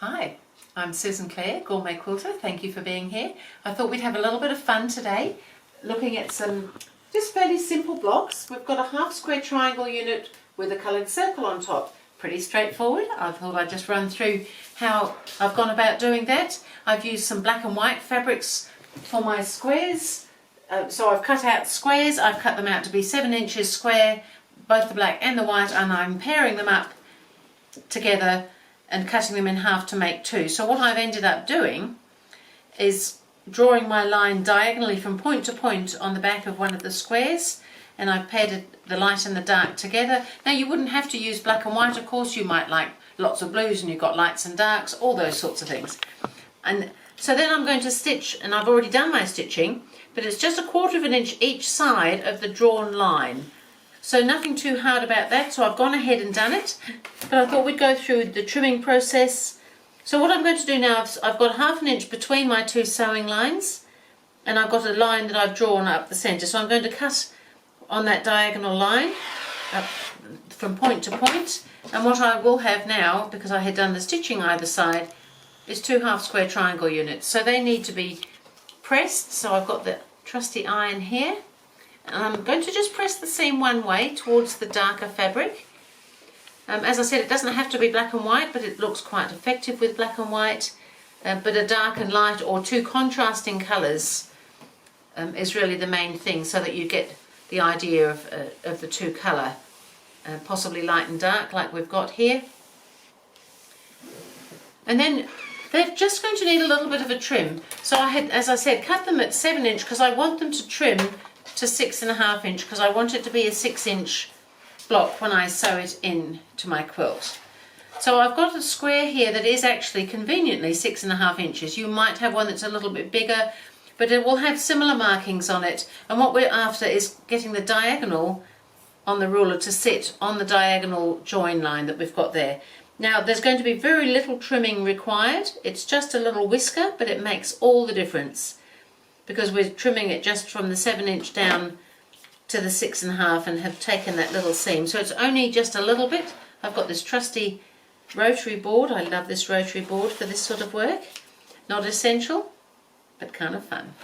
Hi, I'm Susan Clare, GourmetQuilter. Thank you for being here. I thought we'd have a little bit of fun today looking at some just fairly simple blocks. We've got a half square triangle unit with a coloured circle on top. Pretty straightforward. I thought I'd just run through how I've gone about doing that. I've used some black and white fabrics for my squares. So I've cut out squares. I've cut them out to be 7 inches square, both the black and the white, and I'm pairing them up together and cutting them in half to make two. So what I've ended up doing is drawing my line diagonally from point to point on the back of one of the squares, and I've paired the light and the dark together. Now you wouldn't have to use black and white, of course. You might like lots of blues and you've got lights and darks, all those sorts of things. And so then I'm going to stitch, and I've already done my stitching, but it's just 1/4 of an inch each side of the drawn line. So nothing too hard about that, so I've gone ahead and done it. But I thought we'd go through the trimming process. So what I'm going to do now is I've got 1/2 an inch between my two sewing lines, and I've got a line that I've drawn up the centre. So I'm going to cut on that diagonal line up from point to point. And what I will have now, because I had done the stitching either side, is 2 half square triangle units. So they need to be pressed. So I've got the trusty iron here. And I'm going to just press the seam one way towards the darker fabric. As I said, it doesn't have to be black and white, but it looks quite effective with black and white. But a dark and light, or two contrasting colours, is really the main thing, so that you get the idea of the two colour, possibly light and dark like we've got here. And then they're just going to need a little bit of a trim. So I had, as I said, cut them at 7 inch because I want them to trim to 6.5 inch, because I want it to be a 6 inch block when I sew it in to my quilt. So I've got a square here that is actually conveniently 6.5 inches. You might have one that's a little bit bigger, but it will have similar markings on it. And what we're after is getting the diagonal on the ruler to sit on the diagonal join line that we've got there. Now there's going to be very little trimming required. It's just a little whisker, but it makes all the difference, because we're trimming it just from the 7 inch down to the 6.5 and have taken that little seam. So it's only just a little bit. I've got this trusty rotary board. I love this rotary board for this sort of work. Not essential, but kind of fun.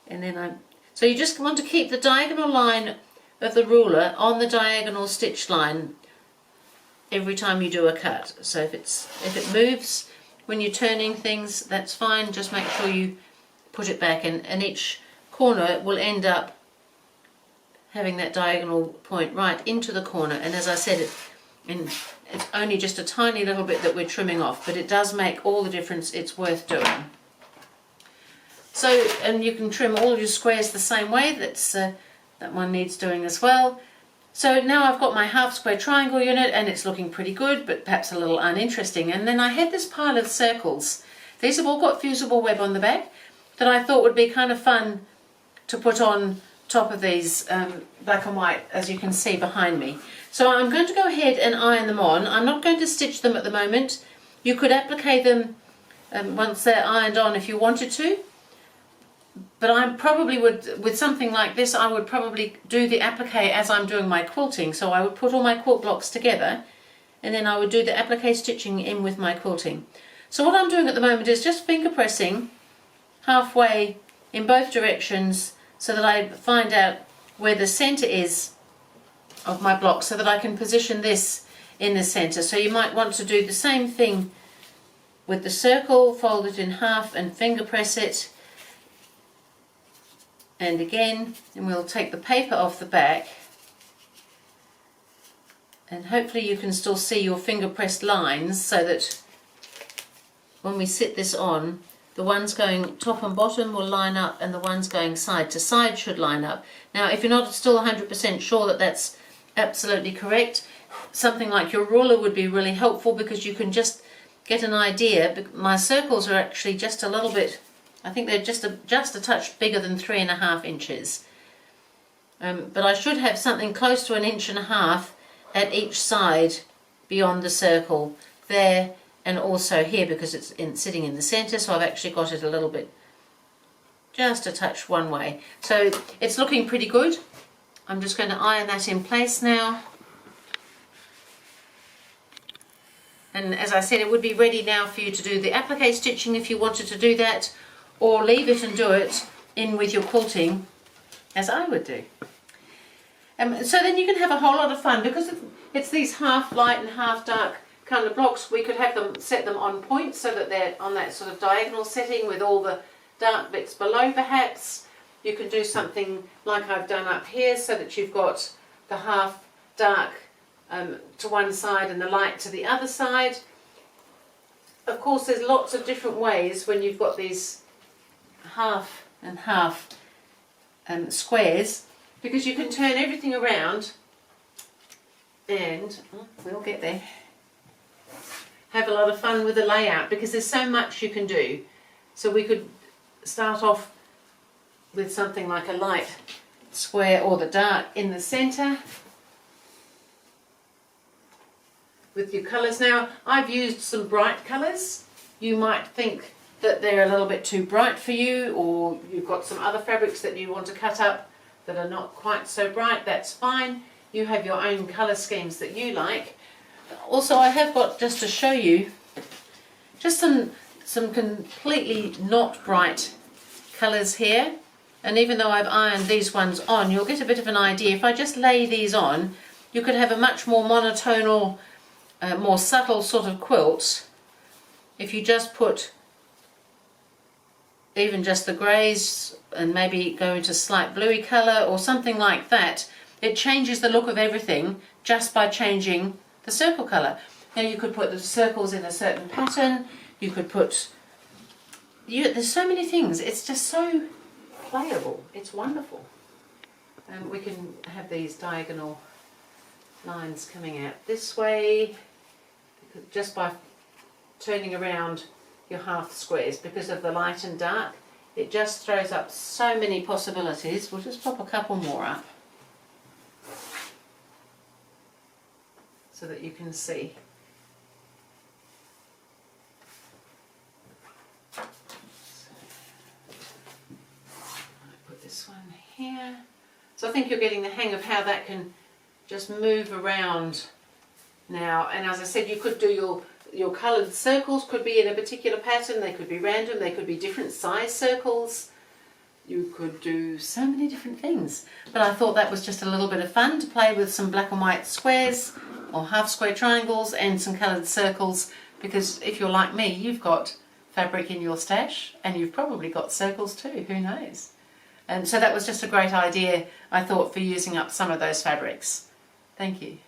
And then so you just want to keep the diagonal line of the ruler on the diagonal stitch line every time you do a cut. So if it moves when you're turning things, that's fine. Just make sure you put it back, and each corner will end up having that diagonal point right into the corner. And as I said, it's only just a tiny little bit that we're trimming off, but it does make all the difference. It's worth doing. So, and you can trim all your squares the same way. That one needs doing as well. So now I've got my half square triangle unit, and it's looking pretty good, but perhaps a little uninteresting. And then I had this pile of circles. These have all got fusible web on the back that I thought would be kind of fun to put on top of these black and white, as you can see behind me. So I'm going to go ahead and iron them on. I'm not going to stitch them at the moment. You could applique them once they're ironed on if you wanted to, but I probably would, with something like this, I would probably do the applique as I'm doing my quilting. So I would put all my quilt blocks together, and then I would do the applique stitching in with my quilting. So what I'm doing at the moment is just finger pressing halfway in both directions, so that I find out where the centre is of my block, so that I can position this in the centre. So you might want to do the same thing with the circle, fold it in half and finger press it, and again, and we'll take the paper off the back, and hopefully you can still see your finger pressed lines, so that when we sit this on, the ones going top and bottom will line up, and the ones going side to side should line up. Now, if you're not still 100% sure that that's absolutely correct, something like your ruler would be really helpful, because you can just get an idea. My circles are actually just a little bit, I think they're just a touch bigger than 3.5 inches. But I should have something close to 1.5 inches at each side beyond the circle there, and also here, because it's sitting in the centre, so I've actually got it a little bit, just a touch one way. So it's looking pretty good. I'm just going to iron that in place now. And as I said, it would be ready now for you to do the applique stitching if you wanted to do that, or leave it and do it in with your quilting as I would do. So then you can have a whole lot of fun, because it's these half light and half dark kind of blocks. We could have them, set them on point so that they're on that sort of diagonal setting with all the dark bits below perhaps. You can do something like I've done up here so that you've got the half dark to one side and the light to the other side. Of course, there's lots of different ways when you've got these half and half squares, because you can turn everything around and we'll get there. Have a lot of fun with the layout, because there's so much you can do. So we could start off with something like a light square or the dark in the centre with your colours. Now I've used some bright colours. You might think that they're a little bit too bright for you, or you've got some other fabrics that you want to cut up that are not quite so bright. That's fine. You have your own colour schemes that you like. Also, I have got, just to show you, just some completely not bright colours here. And even though I've ironed these ones on, you'll get a bit of an idea. If I just lay these on, you could have a much more monotonal, more subtle sort of quilt. If you just put even just the greys and maybe go into slight bluey colour or something like that, it changes the look of everything just by changing the circle colour. Now you could put the circles in a certain pattern, you could put, there's so many things, it's just so playable, it's wonderful. And we can have these diagonal lines coming out this way, just by turning around your half squares. Because of the light and dark, it just throws up so many possibilities. We'll just pop a couple more up so that you can see. So, I put this one here. So I think you're getting the hang of how that can just move around now. And as I said, you could do your coloured circles could be in a particular pattern, they could be random, they could be different size circles. You could do so many different things. But I thought that was just a little bit of fun to play with some black and white squares or half square triangles and some coloured circles, because if you're like me, you've got fabric in your stash and you've probably got circles too, who knows. And so that was just a great idea, I thought, for using up some of those fabrics. Thank you.